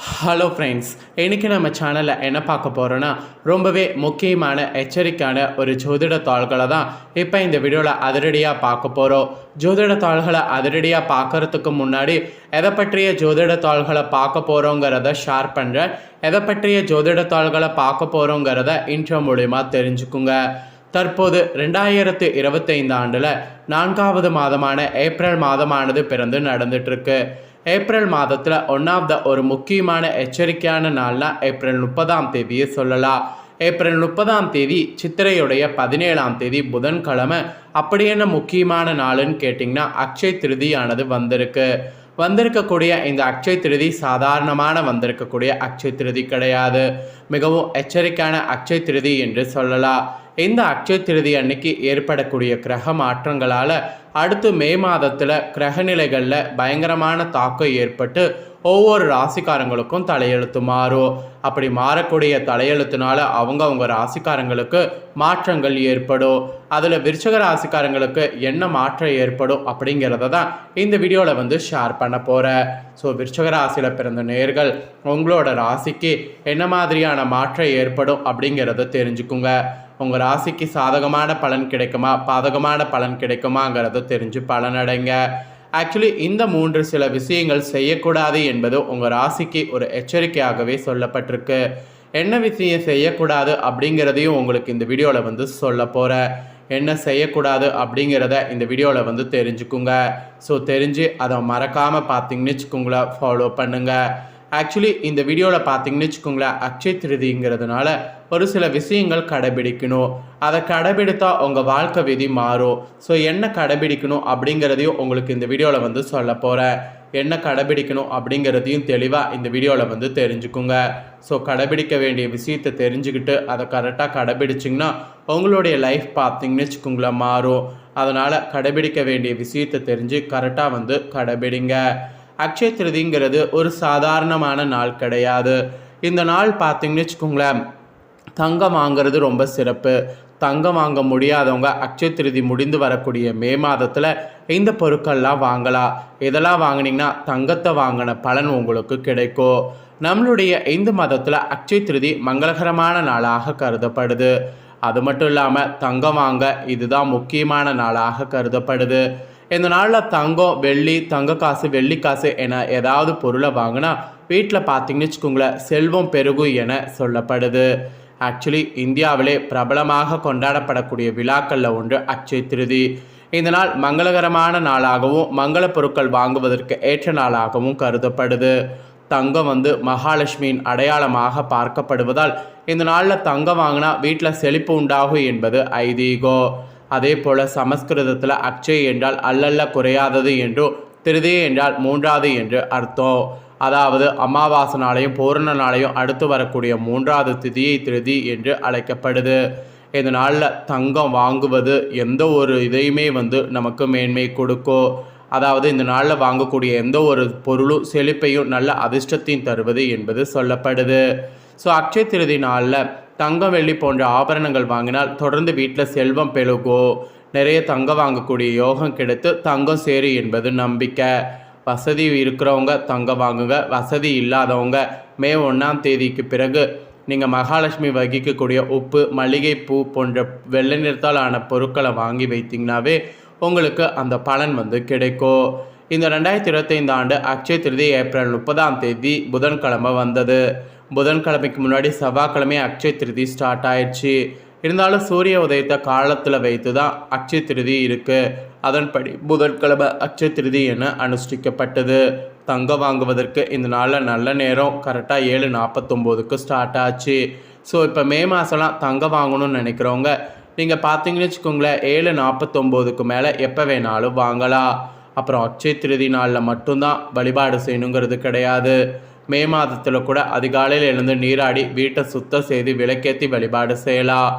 Hello friends, இன்றைக்கி நம்ம சேனலில் என்ன பார்க்க போகிறோன்னா ரொம்பவே முக்கியமான எச்சரிக்கையான ஒரு ஜோதிட தாள்களை தான் இப்போ இந்த வீடியோவில் அதிரடியாக பார்க்க போகிறோம். ஜோதிட தாள்களை அதிரடியாக பார்க்குறதுக்கு முன்னாடி எதை பற்றிய ஜோதிட தாள்களை பார்க்க போகிறோங்கிறத ஷேர் பண்ணுறேன். எதை பற்றிய ஜோதிட தாள்களை பார்க்க போகிறோங்கிறத இன்ட்ரோ மூலிமா தெரிஞ்சுக்குங்க. தற்போது 2025 ஆண்டில் 4வது மாதமான ஏப்ரல் மாதமானது பிறந்து நடந்துட்டுருக்கு. ஏப்ரல் மாதத்தில் ஒரு முக்கியமான எச்சரிக்கையான நாள்னா ஏப்ரல் 30ஆம் தேதியை சொல்லலாம். ஏப்ரல் 30ஆம் தேதி சித்திரையுடைய 17ஆம் தேதி புதன்கிழமை. அப்படி என்ன முக்கியமான நாளுன்னு கேட்டிங்கன்னா அக்ஷய் திருதியானது வந்திருக்கக்கூடிய இந்த அக்ஷய் திருதி சாதாரணமான வந்திருக்கக்கூடிய அக்ஷய் திருதி கிடையாது. மிகவும் எச்சரிக்கையான அக்ஷய் திருதி என்று சொல்லலாம். இந்த அக்ஷய் திருதி அன்னைக்கு ஏற்படக்கூடிய கிரக மாற்றங்களால் அடுத்து மே மாதத்தில் கிரகநிலைகளில் பயங்கரமான தாக்கம் ஏற்பட்டு ஒவ்வொரு ராசிக்காரங்களுக்கும் தலையெழுத்து மாறும். அப்படி மாறக்கூடிய தலையெழுத்துனால அவங்க ராசிக்காரங்களுக்கு மாற்றங்கள் ஏற்படும். அதில் விருச்சிக ராசிக்காரங்களுக்கு என்ன மாற்றம் ஏற்படும் அப்படிங்கிறத தான் இந்த வீடியோவில் ஷேர் பண்ண போகிறேன். ஸோ விருச்சிக ராசியில் பிறந்த நேயர்கள் உங்களோட ராசிக்கு என்ன மாதிரியான மாற்றம் ஏற்படும் அப்படிங்கிறத தெரிஞ்சுக்குங்க. உங்கள் ராசிக்கு சாதகமான பலன் கிடைக்குமா பாதகமான பலன் கிடைக்குமாங்கிறத தெரிஞ்சு பலனடைங்க. ஆக்சுவலி இந்த 3 சில விஷயங்கள் செய்யக்கூடாது என்பது உங்கள் ராசிக்கு ஒரு எச்சரிக்கையாகவே சொல்லப்பட்டிருக்கு. என்ன விஷயம் செய்யக்கூடாது அப்படிங்கிறதையும் உங்களுக்கு இந்த வீடியோவில் சொல்ல போகிறேன். என்ன செய்யக்கூடாது அப்படிங்கிறத இந்த வீடியோவில் தெரிஞ்சுக்குங்க. ஸோ தெரிஞ்சு அதை மறக்காமல் பார்த்தீங்கன்னு வச்சுக்கோங்களேன், ஃபாலோ பண்ணுங்கள். ஆக்சுவலி இந்த வீடியோவில் பார்த்தீங்கன்னு வச்சுக்கோங்களேன், அக்ஷய் திருதிங்கிறதுனால ஒரு சில விஷயங்கள் கடைபிடிக்கணும். அதை கடைபிடித்தா உங்கள் வாழ்க்கை விதி மாறும். ஸோ என்ன கடைபிடிக்கணும் அப்படிங்கிறதையும் உங்களுக்கு இந்த வீடியோவில் சொல்ல போகிறேன். என்ன கடைபிடிக்கணும் அப்படிங்கிறதையும் தெளிவாக இந்த வீடியோவில் தெரிஞ்சுக்குங்க. ஸோ கடைபிடிக்க வேண்டிய விஷயத்தை தெரிஞ்சுக்கிட்டு அதை கரெக்டாக கடைபிடிச்சிங்கன்னா உங்களுடைய லைஃப் பார்த்தீங்கன்னு வச்சுக்கோங்களேன் மாறும். அதனால் கடைபிடிக்க வேண்டிய விஷயத்தை தெரிஞ்சு கரெக்டாக கடைபிடிங்க. அக்ஷய திருதிங்கிறது ஒரு சாதாரணமான நாள் கிடையாது. இந்த நாள் பார்த்தீங்கன்னு வச்சுக்கோங்களேன், தங்கம் வாங்கிறது ரொம்ப சிறப்பு. தங்கம் வாங்க முடியாதவங்க அக்ஷய திருதி முடிந்து வரக்கூடிய மே மாதத்தில் இந்த பொருட்கள்லாம் வாங்கலாம். இதெல்லாம் வாங்கினீங்கன்னா தங்கத்தை வாங்கின பலன் உங்களுக்கு கிடைக்கும். நம்மளுடைய இந்து மதத்தில் அக்ஷய திருதி மங்களகரமான நாளாக கருதப்படுது. அது மட்டும் இல்லாமல் தங்கம் வாங்க இதுதான் முக்கியமான நாளாக கருதப்படுது. இந்த நாளில் தங்கம், வெள்ளி, தங்க காசு, வெள்ளி காசு என ஏதாவது பொருளை வாங்கினா வீட்டில் பார்த்தீங்கன்னு வச்சுக்கோங்களேன் செல்வம் பெருகும் என சொல்லப்படுது. ஆக்சுவலி இந்தியாவிலே பிரபலமாக கொண்டாடப்படக்கூடிய விழாக்களில் ஒன்று அக்ஷய திருதி. இந்த நாள் மங்களகரமான நாளாகவும் மங்கள பொருட்கள் வாங்குவதற்கு ஏற்ற நாளாகவும் கருதப்படுது. தங்கம் மகாலட்சுமியின் அடையாளமாக பார்க்கப்படுவதால் இந்த நாளில் தங்கம் வாங்கினா வீட்டில் செழிப்பு உண்டாகும் என்பது ஐதீகம். அதே போல் சமஸ்கிருதத்தில் அக்ஷய் என்றால் அல்லல்ல குறையாதது என்றும் திருதி என்றால் 3வது என்று அர்த்தம். அதாவது அமாவாசை நாளையும் பூரண நாளையும் அடுத்து வரக்கூடிய 3வது திதியை திருதி என்று அழைக்கப்படுது. இந்த நாளில் தங்கம் வாங்குவது எந்த ஒரு இதையுமே நமக்கு மேன்மை கொடுக்கும். அதாவது இந்த நாளில் வாங்கக்கூடிய எந்த ஒரு பொருளும் செழிப்பையும் நல்ல அதிர்ஷ்டத்தையும் தருவது என்பது சொல்லப்படுது. ஸோ அக்ஷய திருதி நாளில் தங்கம், வெள்ளி போன்ற ஆபரணங்கள் வாங்கினால் தொடர்ந்து வீட்டில் செல்வம் பெருகும். நிறைய தங்கம் வாங்கக்கூடிய யோகம் கிடைத்து தங்கம் சேரு என்பது நம்பிக்கை. வசதி இருக்கிறவங்க தங்கம் வாங்குங்க. வசதி இல்லாதவங்க மே 1ஆம் தேதிக்கு பிறகு நீங்கள் மகாலட்சுமி வகிக்கக்கூடிய உப்பு, மல்லிகைப்பூ போன்ற வெள்ளை நிறத்தால் ஆன பொருட்களை வாங்கி வைத்திங்கனாவே உங்களுக்கு அந்த பலன் கிடைக்கும். இந்த 2025 ஆண்டு அக்ஷய திருதி ஏப்ரல் 30ஆம் தேதி புதன்கிழமை வந்தது. புதன்கிழமைக்கு முன்னாடி செவ்வாய்க்கிழமை அக்ஷய திருதி ஸ்டார்ட் ஆயிடுச்சு. இருந்தாலும் சூரிய உதயத்தை காலத்தில் வைத்து தான் அக்ஷய திருதி இருக்குது. அதன்படி புதன்கிழமை அக்ஷய திருதி என அனுஷ்டிக்கப்பட்டது. தங்கம் வாங்குவதற்கு இந்த நாளில் நல்ல நேரம் கரெக்டாக 7:49க்கு ஸ்டார்ட் ஆச்சு. ஸோ இப்போ மே மாதம்லாம் தங்கம் வாங்கணும்னு நினைக்கிறவங்க நீங்கள் பார்த்தீங்கன்னு வச்சுக்கோங்களேன் 7:49க்கு மேலே எப்போ வேணாலும் வாங்கலாம். அப்புறம் அக்ஷய திருதி நாளில் மட்டும்தான் வழிபாடு செய்யணுங்கிறது கிடையாது. மே மாதத்தில் கூட அதிகாலையில் எழுந்து நீராடி வீட்டை சுத்தம் செய்து விளக்கேற்றி வழிபாடு செய்யலாம்.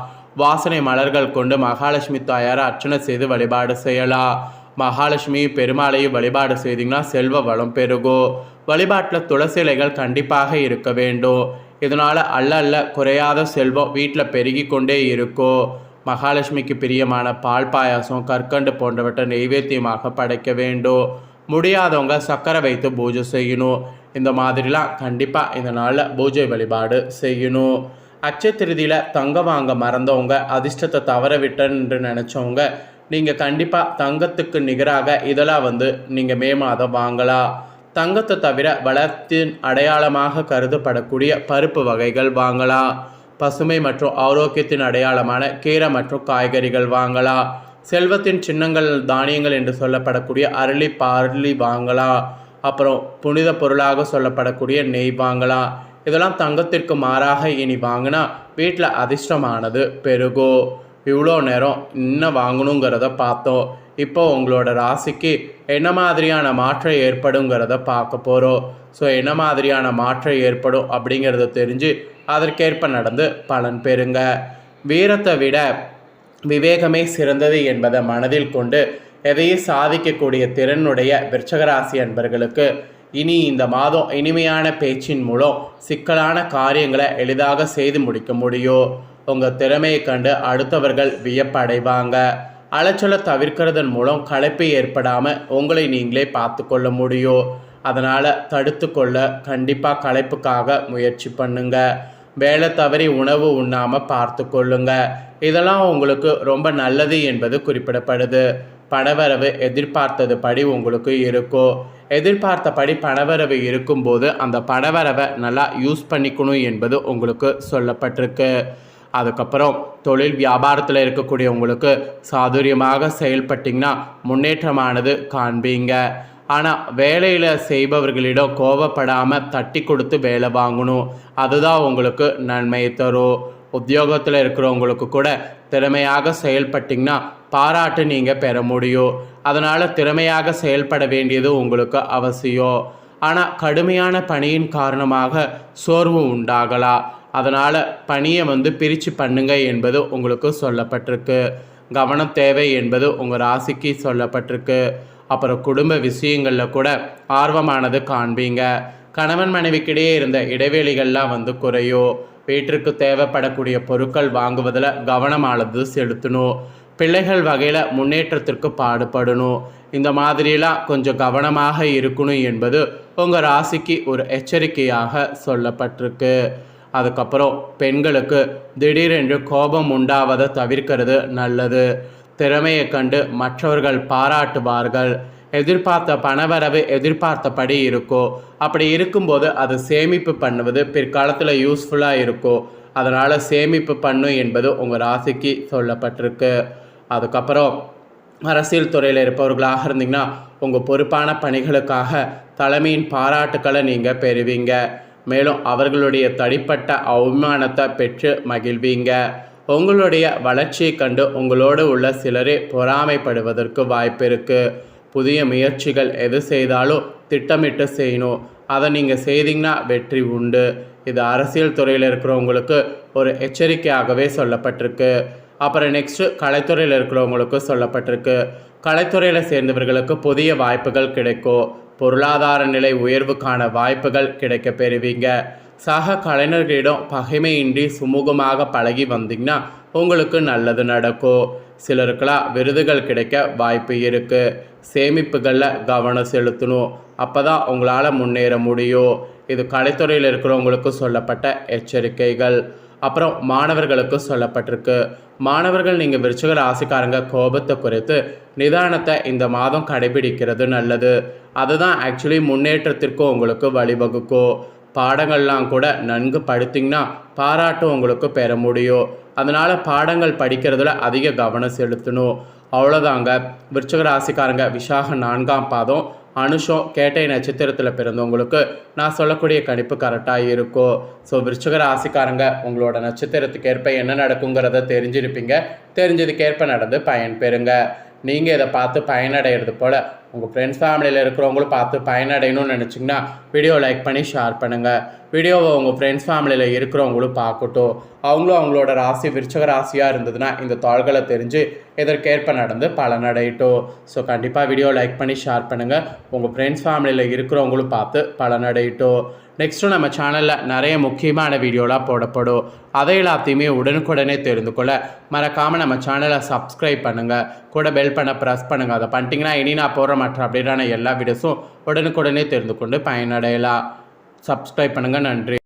வாசனை மலர்கள் கொண்டு மகாலட்சுமி தாயாரை அர்ச்சனை செய்து வழிபாடு செய்யலாம். மகாலட்சுமி பெருமாளையும் வழிபாடு செய்திங்கன்னா செல்வ வளம் பெருகும். வழிபாட்டில் துளசி இலைகள் கண்டிப்பாக இருக்க வேண்டும். இதனால் அல்ல குறையாத செல்வம் வீட்டில் பெருகி கொண்டே இருக்கும். மகாலட்சுமிக்கு பிரியமான பால் பாயாசம், கற்கண்டு போன்றவற்றை நெய்வேத்தியமாக படைக்க வேண்டும். முடியாதவங்க சக்கரை வைத்து பூஜை செய்யணும். இந்த மாதிரிலாம் கண்டிப்பாக இந்த நாளில் பூஜை வழிபாடு செய்யணும். அட்சய திருதியில் தங்கம் வாங்க மறந்தவங்க, அதிர்ஷ்டத்தை தவற விட்டன்னு நினச்சவங்க, நீங்கள் கண்டிப்பாக தங்கத்துக்கு நிகராக இதெல்லாம் நீங்கள் மே மாதம் வாங்கலாம். தங்கத்தை தவிர வளத்தின் அடையாளமாக கருதப்படக்கூடிய பருப்பு வகைகள் வாங்கலாம். பசுமை மற்றும் ஆரோக்கியத்தின் அடையாளமான கீரை மற்றும் காய்கறிகள் வாங்கலாம். செல்வத்தின் சின்னங்கள் தானியங்கள் என்று சொல்லப்படக்கூடிய அரளி பார்லி வாங்கலாம். அப்புறம் புனித பொருளாக சொல்லப்படக்கூடிய நெய் வாங்கலாம். இதெல்லாம் தங்கத்திற்கு மாறாக இனி வாங்கினா வீட்டில் அதிர்ஷ்டமானது பெருகும். இவ்வளோ நேரம் இன்னும் வாங்கணுங்கிறத பார்த்தோம். இப்போ உங்களோட ராசிக்கு என்ன மாதிரியான மாற்றம் ஏற்படுங்கிறத பார்க்க போகிறோம். ஸோ என்ன மாதிரியான மாற்றம் ஏற்படும் அப்படிங்கிறத தெரிஞ்சு அதற்கேற்ப நடந்து பலன் பெறுங்க. வீரத்தை விட விவேகமே சிறந்தது என்பதை மனதில் கொண்டு எதையும் சாதிக்கக்கூடிய திறனுடைய விருச்சகராசி அன்பர்களுக்கு இனி இந்த மாதம் இனிமையான பேச்சின் மூலம் சிக்கலான காரியங்களை எளிதாக செய்து முடிக்க முடியும். உங்கள் திறமையை கண்டு அடுத்தவர்கள் வியப்படைவாங்க. அலைச்சலை தவிர்க்கிறதன் மூலம் களைப்பு ஏற்படாமல் உங்களை நீங்களே பார்த்து கொள்ள முடியும். அதனால் தடுத்து கொள்ள கண்டிப்பாக களைப்புக்காக முயற்சி பண்ணுங்க. வேலை தவறி உணவு உண்ணாமல் பார்த்து கொள்ளுங்க. இதெல்லாம் உங்களுக்கு ரொம்ப நல்லது என்பது குறிப்பிடப்படுது. பணவரவு எதிர்பார்த்தது படி உங்களுக்கு இருக்கும். எதிர்பார்த்தபடி பணவரவு இருக்கும்போது அந்த பணவரவை நல்லா யூஸ் பண்ணிக்கணும் என்பது உங்களுக்கு சொல்லப்பட்டிருக்கு. அதுக்கப்புறம் தொழில் வியாபாரத்தில் இருக்கக்கூடிய உங்களுக்கு சாதுரியமாக செயல்பட்டிங்கன்னா முன்னேற்றமானது காண்பீங்க. ஆனால் வேலையில் செய்பவர்களிடம் கோபப்படாமல் தட்டி கொடுத்து வேலை வாங்கணும். அதுதான் உங்களுக்கு நன்மையை தரும். உத்தியோகத்தில் இருக்கிறவங்களுக்கு கூட திறமையாக செயல்பட்டிங்கன்னா பாராட்டு நீங்கள் பெற முடியும். அதனால் திறமையாக செயல்பட வேண்டியது உங்களுக்கு அவசியம். ஆனால் கடுமையான பணியின் காரணமாக சோர்வு உண்டாகலாம். அதனால் பணியை பிரித்து பண்ணுங்க என்பது உங்களுக்கு சொல்லப்பட்டிருக்கு. கவனம் தேவை என்பது உங்கள் ராசிக்கு சொல்லப்பட்டிருக்கு. அப்புறம் குடும்ப விஷயங்களில் கூட ஆர்வமானது காண்பீங்க. கணவன் மனைவிக்கிடையே இருந்த இடைவெளிகள்லாம் குறையும். வீட்டிற்கு தேவைப்படக்கூடிய பொருட்கள் வாங்குவதில் கவனமானது செலுத்தணும். பிள்ளைகள் வகையில் முன்னேற்றத்திற்கு பாடுபடணும். இந்த மாதிரியெல்லாம் கொஞ்சம் கவனமாக இருக்கணும் என்பது உங்கள் ராசிக்கு ஒரு எச்சரிக்கையாக சொல்லப்பட்டிருக்கு. அதுக்கப்புறம் பெண்களுக்கு திடீரென்று கோபம் உண்டாவதை தவிர்க்கிறது நல்லது. திறமையை கண்டு மற்றவர்கள் பாராட்டுவார்கள். எதிர்பார்த்த பணவரவு எதிர்பார்த்தபடி இருக்கோ. அப்படி இருக்கும்போது அது சேமிப்பு பண்ணுவது பிற்காலத்தில் யூஸ்ஃபுல்லாக இருக்கும். அதனால் சேமிப்பு பண்ணும் என்பது உங்கள் ராசிக்கு சொல்லப்பட்டிருக்கு. அதுக்கப்புறம் அரசியல் துறையில் இருப்பவர்களாக இருந்தீங்கன்னா உங்கள் பொறுப்பான பணிகளுக்காக தலைமையின் பாராட்டுக்களை நீங்கள் பெறுவீங்க. மேலும் அவர்களுடைய தனிப்பட்ட அவமானத்தை பெற்று மகிழ்வீங்க. உங்களுடைய வளர்ச்சியை கண்டு உங்களோடு உள்ள சிலரே பொறாமைப்படுவதற்கு வாய்ப்பு இருக்குது. புதிய முயற்சிகள் எது செய்தாலும் திட்டமிட்டு செய்யணும். அதை நீங்கள் செய்தீங்கன்னா வெற்றி உண்டு. இது அரசியல் துறையில் இருக்கிறவங்களுக்கு ஒரு எச்சரிக்கையாகவே சொல்லப்பட்டிருக்கு. அப்புறம் நெக்ஸ்ட்டு கலைத்துறையில் இருக்கிறவங்களுக்கு சொல்லப்பட்டிருக்கு. கலைத்துறையில் சேர்ந்தவர்களுக்கு புதிய வாய்ப்புகள் கிடைக்கும். பொருளாதார நிலை உயர்வுக்கான வாய்ப்புகள் கிடைக்க பெறுவீங்க. சக கலைஞர்களிடம் பகைமையின்றி சுமூகமாக பழகி வந்தீங்கன்னா உங்களுக்கு நல்லது நடக்கும். சிலருக்கெல்லாம் விருதுகள் கிடைக்க வாய்ப்பு இருக்குது. சேமிப்புகளில் கவனம் செலுத்தணும். அப்போ தான் உங்களால் முன்னேற முடியும். இது கலைத்துறையில் இருக்கிறவங்களுக்கு சொல்லப்பட்ட எச்சரிக்கைகள். அப்புறம் மாணவர்களுக்கு சொல்லப்பட்டிருக்கு. மாணவர்கள் நீங்கள் விருச்சிக ராசிக்காரங்க கோபத்தை குறைத்து நிதானத்தை இந்த மாதம் கடைபிடிக்கிறது நல்லது. அதுதான் ஆக்சுவலி முன்னேற்றத்திற்கும் உங்களுக்கு வழிவகுக்கும். பாடங்கள்லாம் கூட நன்கு படித்திங்கன்னா பாராட்டு உங்களுக்கு பெற முடியும். அதனால் பாடங்கள் படிக்கிறதுல அதிக கவனம் செலுத்தணும். அவ்வளோதாங்க. விருச்சிக ராசிக்காரங்க விசாக 4ஆம் பாதம் அனுஷம் கேட்டை நட்சத்திரத்தில் பிறந்தவங்களுக்கு நான் சொல்லக்கூடிய கணிப்பு கரெக்டாக இருக்கும். ஸோ விருச்சிக ராசிக்காரங்க உங்களோட நட்சத்திரத்துக்கு ஏற்ப என்ன நடக்குங்கிறத தெரிஞ்சிருப்பீங்க. தெரிஞ்சதுக்கேற்ப நடந்து பயன் பெறுங்க. நீங்கள் இதை பார்த்து பயனடைகிறது போல் உங்கள் ஃப்ரெண்ட்ஸ் ஃபேமிலியில் இருக்கிறவங்களும் பார்த்து பயனடையணும்னு நினச்சிங்கன்னா வீடியோ லைக் பண்ணி ஷேர் பண்ணுங்கள். வீடியோவை உங்கள் ஃப்ரெண்ட்ஸ் ஃபேமிலியில் இருக்கிறவங்களும் பார்க்கட்டும். அவங்களும் அவங்களோட ராசி விருச்சிக ராசியாக இருந்ததுன்னா இந்த தாள்களை தெரிஞ்சு இதற்கேற்ப நடந்து பலனடையட்டும். ஸோ கண்டிப்பாக வீடியோ லைக் பண்ணி ஷேர் பண்ணுங்கள். உங்கள் ஃப்ரெண்ட்ஸ் ஃபேமிலியில் இருக்கிறவங்களும் பார்த்து பலனடையட்டும். நெக்ஸ்ட்டு நம்ம சேனலில் நிறைய முக்கியமான வீடியோலாம் போடப்படும். அதை எல்லாத்தையுமே உடனுக்குடனே தெரிந்து கொள்ள மறக்காமல் நம்ம சேனலை சப்ஸ்கிரைப் பண்ணுங்கள். கூட பெல் பண்ண ப்ரெஸ் பண்ணுங்கள். அதை பண்ணிட்டீங்கன்னா இனி நான் போடுற மற்ற அப்படின்னா எல்லா வீடியோஸும் உடனுக்குடனே தெரிந்து கொண்டு பயனடையலாம். சப்ஸ்கிரைப் பண்ணுங்கள். நன்றி.